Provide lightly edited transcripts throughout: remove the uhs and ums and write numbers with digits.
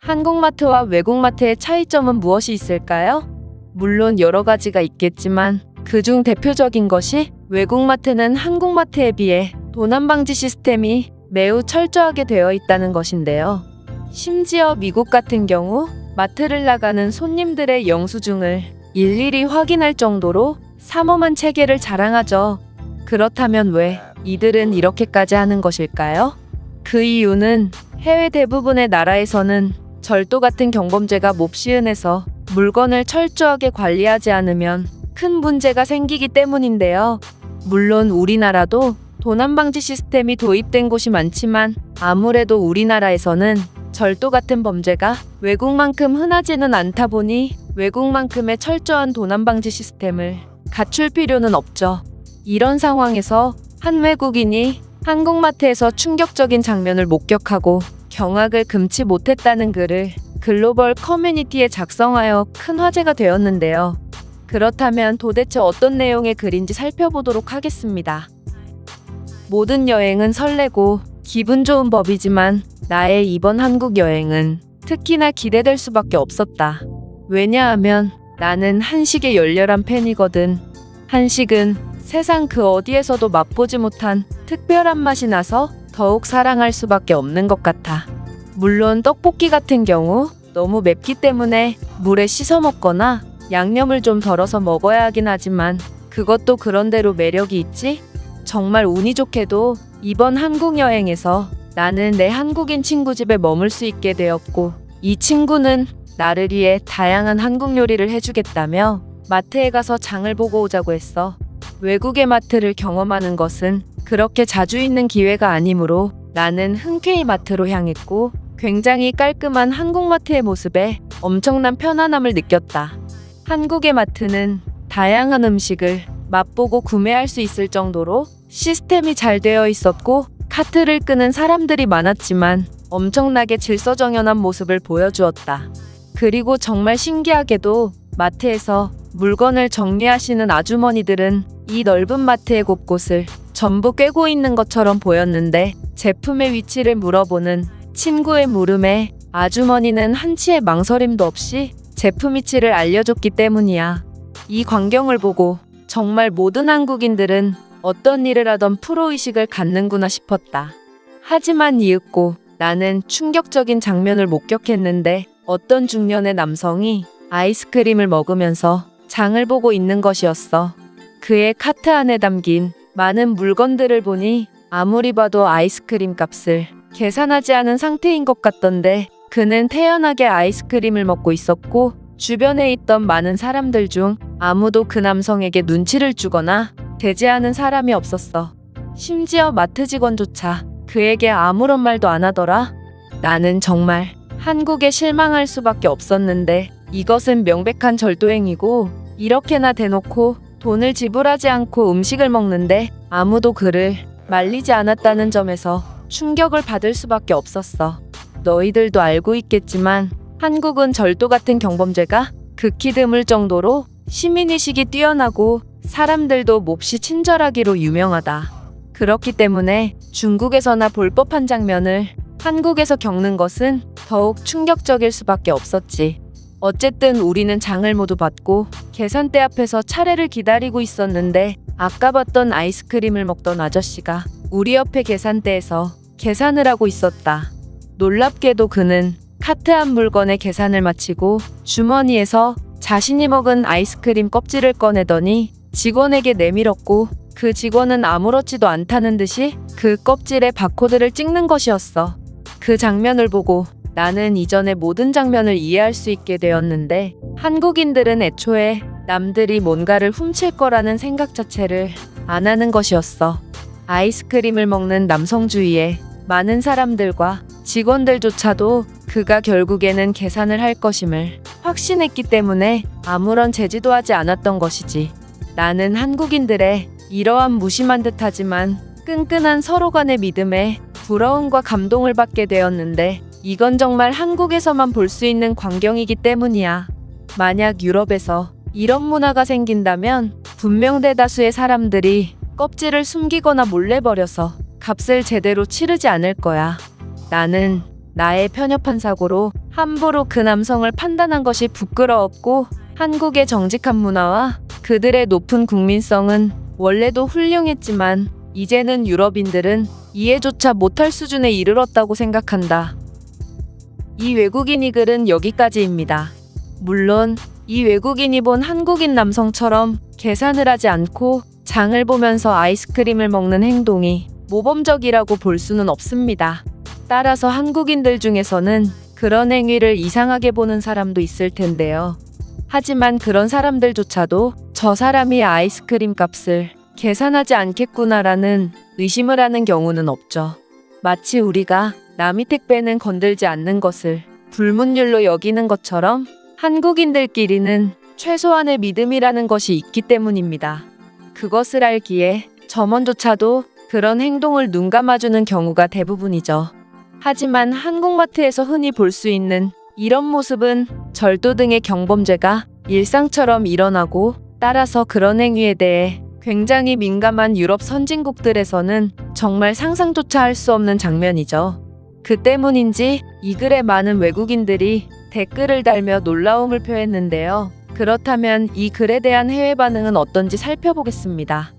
한국마트와 외국마트의 차이점은 무엇이 있을까요? 물론 여러 가지가 있겠지만 그중 대표적인 것이 외국마트는 한국마트에 비해 도난방지 시스템이 매우 철저하게 되어 있다는 것인데요. 심지어 미국 같은 경우 마트를 나가는 손님들의 영수증을 일일이 확인할 정도로 삼엄한 체계를 자랑하죠. 그렇다면 왜 이들은 이렇게까지 하는 것일까요? 그 이유는 해외 대부분의 나라에서는 절도 같은 경범죄가 몹시은해서 물건을 철저하게 관리하지 않으면 큰 문제가 생기기 때문인데요. 물론 우리나라도 도난방지 시스템이 도입된 곳이 많지만 아무래도 우리나라에서는 절도 같은 범죄가 외국만큼 흔하지는 않다 보니 외국만큼의 철저한 도난방지 시스템을 갖출 필요는 없죠. 이런 상황에서 한 외국인이 한국마트에서 충격적인 장면을 목격하고 경악을 금치 못했다는 글을 글로벌 커뮤니티에 작성하여 큰 화제가 되었는데요. 그렇다면 도대체 어떤 내용의 글인지 살펴보도록 하겠습니다. 모든 여행은 설레고 기분 좋은 법이지만 나의 이번 한국 여행은 특히나 기대될 수밖에 없었다. 왜냐하면 나는 한식의 열렬한 팬이거든. 한식은 세상 그 어디에서도 맛보지 못한 특별한 맛이 나서 더욱 사랑할 수밖에 없는 것 같아. 물론 떡볶이 같은 경우 너무 맵기 때문에 물에 씻어 먹거나 양념을 좀 덜어서 먹어야 하긴 하지만 그것도 그런대로 매력이 있지? 정말 운이 좋게도 이번 한국 여행에서 나는 내 한국인 친구 집에 머물 수 있게 되었고 이 친구는 나를 위해 다양한 한국 요리를 해주겠다며 마트에 가서 장을 보고 오자고 했어. 외국의 마트를 경험하는 것은 그렇게 자주 있는 기회가 아니므로 나는 흔쾌히 마트로 향했고 굉장히 깔끔한 한국마트의 모습에 엄청난 편안함을 느꼈다. 한국의 마트는 다양한 음식을 맛보고 구매할 수 있을 정도로 시스템이 잘 되어 있었고 카트를 끄는 사람들이 많았지만 엄청나게 질서정연한 모습을 보여주었다. 그리고 정말 신기하게도 마트에서 물건을 정리하시는 아주머니들은 이 넓은 마트의 곳곳을 전부 꿰고 있는 것처럼 보였는데 제품의 위치를 물어보는 친구의 물음에 아주머니는 한치의 망설임도 없이 제품 위치를 알려줬기 때문이야. 이 광경을 보고 정말 모든 한국인들은 어떤 일을 하던 프로의식을 갖는구나 싶었다. 하지만 이윽고 나는 충격적인 장면을 목격했는데 어떤 중년의 남성이 아이스크림을 먹으면서 장을 보고 있는 것이었어. 그의 카트 안에 담긴 많은 물건들을 보니 아무리 봐도 아이스크림 값을 계산하지 않은 상태인 것 같던데 그는 태연하게 아이스크림을 먹고 있었고 주변에 있던 많은 사람들 중 아무도 그 남성에게 눈치를 주거나 대지하는 사람이 없었어. 심지어 마트 직원조차 그에게 아무런 말도 안 하더라. 나는 정말 한국에 실망할 수밖에 없었는데 이것은 명백한 절도행위고 이렇게나 대놓고 돈을 지불하지 않고 음식을 먹는데 아무도 그를 말리지 않았다는 점에서 충격을 받을 수밖에 없었어. 너희들도 알고 있겠지만 한국은 절도 같은 경범죄가 극히 드물 정도로 시민의식이 뛰어나고 사람들도 몹시 친절하기로 유명하다. 그렇기 때문에 중국에서나 볼 법한 장면을 한국에서 겪는 것은 더욱 충격적일 수밖에 없었지. 어쨌든 우리는 장을 모두 받고 계산대 앞에서 차례를 기다리고 있었는데 아까 봤던 아이스크림을 먹던 아저씨가 우리 옆에 계산대에서 계산을 하고 있었다. 놀랍게도 그는 카트 안 물건의 계산을 마치고 주머니에서 자신이 먹은 아이스크림 껍질을 꺼내더니 직원에게 내밀었고 그 직원은 아무렇지도 않다는 듯이 그 껍질에 바코드를 찍는 것이었어. 그 장면을 보고 나는 이전의 모든 장면을 이해할 수 있게 되었는데 한국인들은 애초에 남들이 뭔가를 훔칠 거라는 생각 자체를 안 하는 것이었어. 아이스크림을 먹는 남성 주위에 많은 사람들과 직원들조차도 그가 결국에는 계산을 할 것임을 확신했기 때문에 아무런 제지도 하지 않았던 것이지. 나는 한국인들의 이러한 무심한 듯하지만 끈끈한 서로 간의 믿음에 부러움과 감동을 받게 되었는데 이건 정말 한국에서만 볼 수 있는 광경이기 때문이야. 만약 유럽에서 이런 문화가 생긴다면 분명 대다수의 사람들이 껍질을 숨기거나 몰래 버려서 값을 제대로 치르지 않을 거야. 나는 나의 편협한 사고로 함부로 그 남성을 판단한 것이 부끄러웠고 한국의 정직한 문화와 그들의 높은 국민성은 원래도 훌륭했지만 이제는 유럽인들은 이해조차 못할 수준에 이르렀다고 생각한다. 이 외국인이 글은 여기까지입니다. 물론 이 외국인이 본 한국인 남성처럼 계산을 하지 않고 장을 보면서 아이스크림을 먹는 행동이 모범적이라고 볼 수는 없습니다. 따라서 한국인들 중에서는 그런 행위를 이상하게 보는 사람도 있을 텐데요. 하지만 그런 사람들조차도 저 사람이 아이스크림 값을 계산하지 않겠구나라는 의심을 하는 경우는 없죠. 마치 우리가 남의 택배는 건들지 않는 것을 불문율로 여기는 것처럼 한국인들끼리는 최소한의 믿음이라는 것이 있기 때문입니다. 그것을 알기에 점원조차도 그런 행동을 눈 감아주는 경우가 대부분이죠. 하지만 한국마트에서 흔히 볼 수 있는 이런 모습은 절도 등의 경범죄가 일상처럼 일어나고 따라서 그런 행위에 대해 굉장히 민감한 유럽 선진국들에서는 정말 상상조차 할 수 없는 장면이죠. 그 때문인지 이 글에 많은 외국인들이 댓글을 달며 놀라움을 표했는데요. 그렇다면 이 글에 대한 해외 반응은 어떤지 살펴보겠습니다.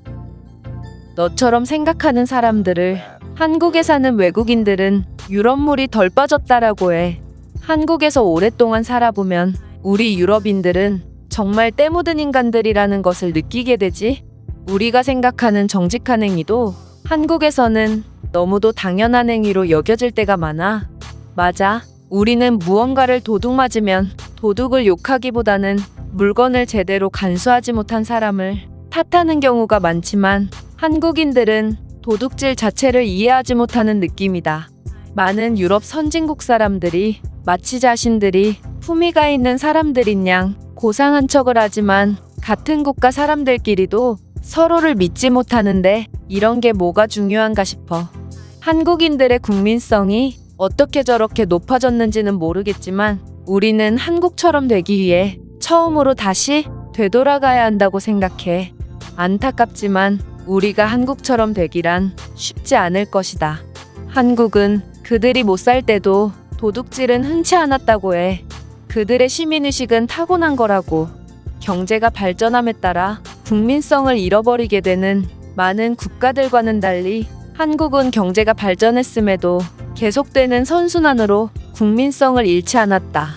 너처럼 생각하는 사람들을 한국에 사는 외국인들은 유럽물이 덜 빠졌다라고 해. 한국에서 오랫동안 살아보면 우리 유럽인들은 정말 때 묻은 인간들이라는 것을 느끼게 되지. 우리가 생각하는 정직한 행위도 한국에서는 너무도 당연한 행위로 여겨질 때가 많아. 맞아. 우리는 무언가를 도둑맞으면 도둑을 욕하기보다는 물건을 제대로 간수하지 못한 사람을 탓하는 경우가 많지만 한국인들은 도둑질 자체를 이해하지 못하는 느낌이다. 많은 유럽 선진국 사람들이 마치 자신들이 품위가 있는 사람들인 양 고상한 척을 하지만 같은 국가 사람들끼리도 서로를 믿지 못하는데 이런 게 뭐가 중요한가 싶어. 한국인들의 국민성이 어떻게 저렇게 높아졌는지는 모르겠지만 우리는 한국처럼 되기 위해 처음으로 다시 되돌아가야 한다고 생각해. 안타깝지만 우리가 한국처럼 되기란 쉽지 않을 것이다. 한국은 그들이 못 살 때도 도둑질은 흔치 않았다고 해. 그들의 시민의식은 타고난 거라고. 경제가 발전함에 따라 국민성을 잃어버리게 되는 많은 국가들과는 달리 한국은 경제가 발전했음에도 계속되는 선순환으로 국민성을 잃지 않았다.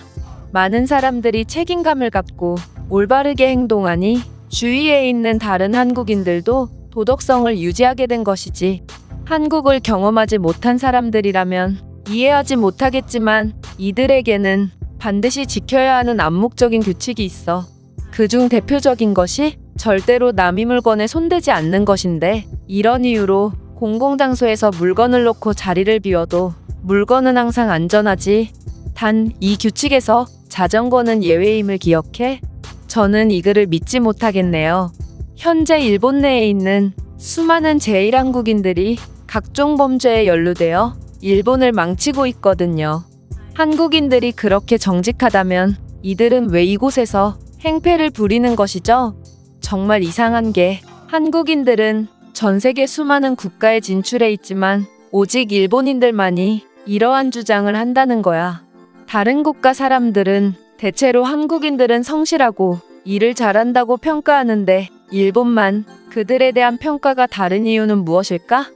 많은 사람들이 책임감을 갖고 올바르게 행동하니 주위에 있는 다른 한국인들도 도덕성을 유지하게 된 것이지. 한국을 경험하지 못한 사람들이라면 이해하지 못하겠지만 이들에게는 반드시 지켜야 하는 암묵적인 규칙이 있어. 그중 대표적인 것이 절대로 남의 물건에 손대지 않는 것인데 이런 이유로 공공장소에서 물건을 놓고 자리를 비워도 물건은 항상 안전하지. 단 이 규칙에서 자전거는 예외임을 기억해. 저는 이 글을 믿지 못하겠네요. 현재 일본 내에 있는 수많은 제1한국인들이 각종 범죄에 연루되어 일본을 망치고 있거든요. 한국인들이 그렇게 정직하다면 이들은 왜 이곳에서 행패를 부리는 것이죠? 정말 이상한 게 한국인들은 전 세계 수많은 국가에 진출해 있지만 오직 일본인들만이 이러한 주장을 한다는 거야. 다른 국가 사람들은 대체로 한국인들은 성실하고 일을 잘한다고 평가하는데 일본만 그들에 대한 평가가 다른 이유는 무엇일까?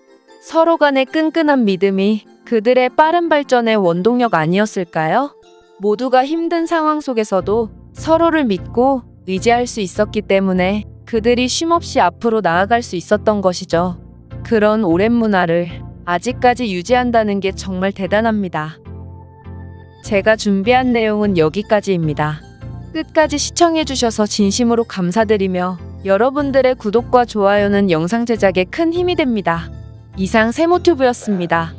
서로 간의 끈끈한 믿음이 그들의 빠른 발전의 원동력 아니었을까요? 모두가 힘든 상황 속에서도 서로를 믿고 의지할 수 있었기 때문에 그들이 쉼없이 앞으로 나아갈 수 있었던 것이죠. 그런 오랜 문화를 아직까지 유지한다는 게 정말 대단합니다. 제가 준비한 내용은 여기까지입니다. 끝까지 시청해주셔서 진심으로 감사드리며 여러분들의 구독과 좋아요는 영상 제작에 큰 힘이 됩니다. 이상 세모튜브였습니다.